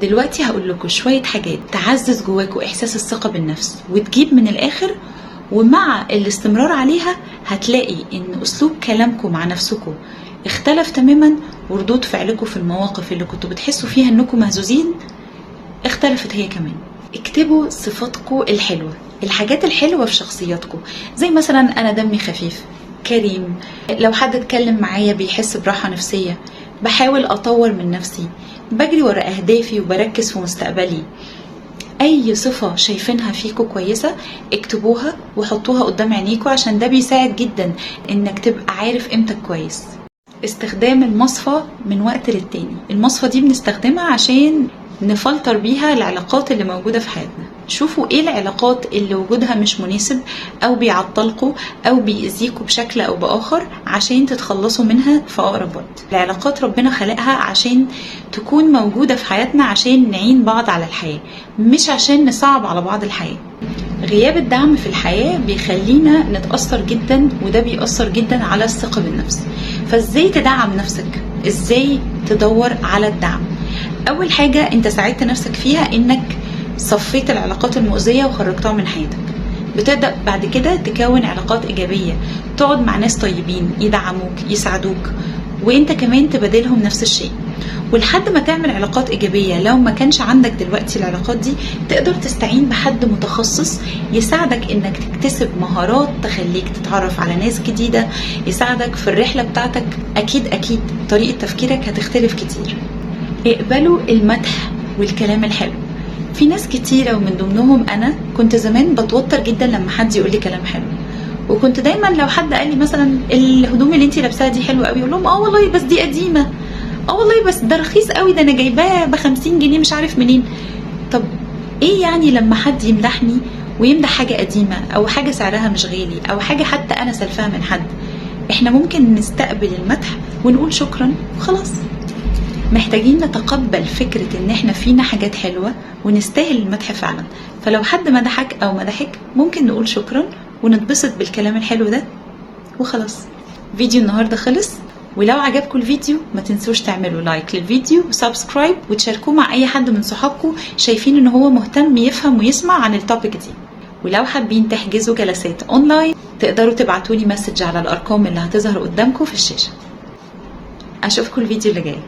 دلوقتي هقول لكم شوية حاجات تعزز جواكم إحساس الثقة بالنفس وتجيب من الآخر، ومع الاستمرار عليها هتلاقي إن أسلوب كلامكم مع نفسكم اختلف تماما، وردود فعلكم في المواقف اللي كنتوا بتحسوا فيها إنكم مهزوزين اختلفت هي كمان. اكتبوا صفاتكم الحلوة، الحاجات الحلوة في شخصياتكم، زي مثلا أنا دمي خفيف، كريم، لو حد اتكلم معايا بيحس براحة نفسية، بحاول أطور من نفسي، بجري ورا أهدافي وبركز في مستقبلي. أي صفة شايفينها فيكم كويسة اكتبوها وحطوها قدام عينيكم، عشان ده بيساعد جدا إنك تبقى عارف قيمتك كويس. استخدام المصفى من وقت للتاني، المصفى دي بنستخدمها عشان نفلتر بيها العلاقات اللي موجودة في حياتنا. شوفوا ايه العلاقات اللي وجودها مش مناسب او بيعطلكوا او بيأذيكوا بشكل او باخر، عشان تتخلصوا منها في اقرب وقت. العلاقات ربنا خلقها عشان تكون موجودة في حياتنا، عشان نعين بعض على الحياة، مش عشان نصعب على بعض الحياة. غياب الدعم في الحياة بيخلينا نتأثر جدا، وده بيأثر جدا على الثقة بالنفس. فازاي تدعم نفسك؟ ازاي تدور على الدعم؟ اول حاجة انت ساعدت نفسك فيها انك صفيت العلاقات المؤذية وخرجتها من حياتك. بتبدأ بعد كده تكون علاقات ايجابية، تقعد مع ناس طيبين يدعموك يساعدوك، وانت كمان تبادلهم نفس الشيء. ولحد ما تعمل علاقات ايجابية، لو ما كانش عندك دلوقتي العلاقات دي، تقدر تستعين بحد متخصص يساعدك انك تكتسب مهارات تخليك تتعرف على ناس جديدة، يساعدك في الرحلة بتاعتك. اكيد طريقة تفكيرك هتختلف كتير. اقبلوا المدح والكلام الحلو. في ناس كتيرة ومن ضمنهم انا كنت زمان بتوتر جدا لما حد يقول لي كلام حلو، وكنت دايما لو حد قال لي مثلا الهدوم اللي انتي لابساها دي حلوه قوي، اقول لهم والله بس دي قديمه، والله بس ده رخيص قوي، ده انا جايباه ب50 جنيه مش عارف منين. طب ايه يعني لما حد يمدحني ويمدح حاجه قديمه او حاجه سعرها مش غالي او حاجه حتى انا سلفاها من حد؟ احنا ممكن نستقبل المدح ونقول شكرا وخلاص. محتاجين نتقبل فكرة ان احنا فينا حاجات حلوة ونستاهل المدح فعلا. فلو حد مدحك او مدحك ممكن نقول شكرا ونتبسط بالكلام الحلو ده وخلاص. فيديو النهاردة خلص، ولو عجبكم الفيديو ما تنسوش تعملوا لايك للفيديو وسبسكرايب وتشاركوه مع اي حد من صحابكم شايفين ان هو مهتم يفهم ويسمع عن التوبيك دي. ولو حابين تحجزوا جلسات اونلاين تقدروا تبعتولي مسج على الارقام اللي هتظهر قدامكم في الشاشة. اشوفكم الفيديو اللي جاي.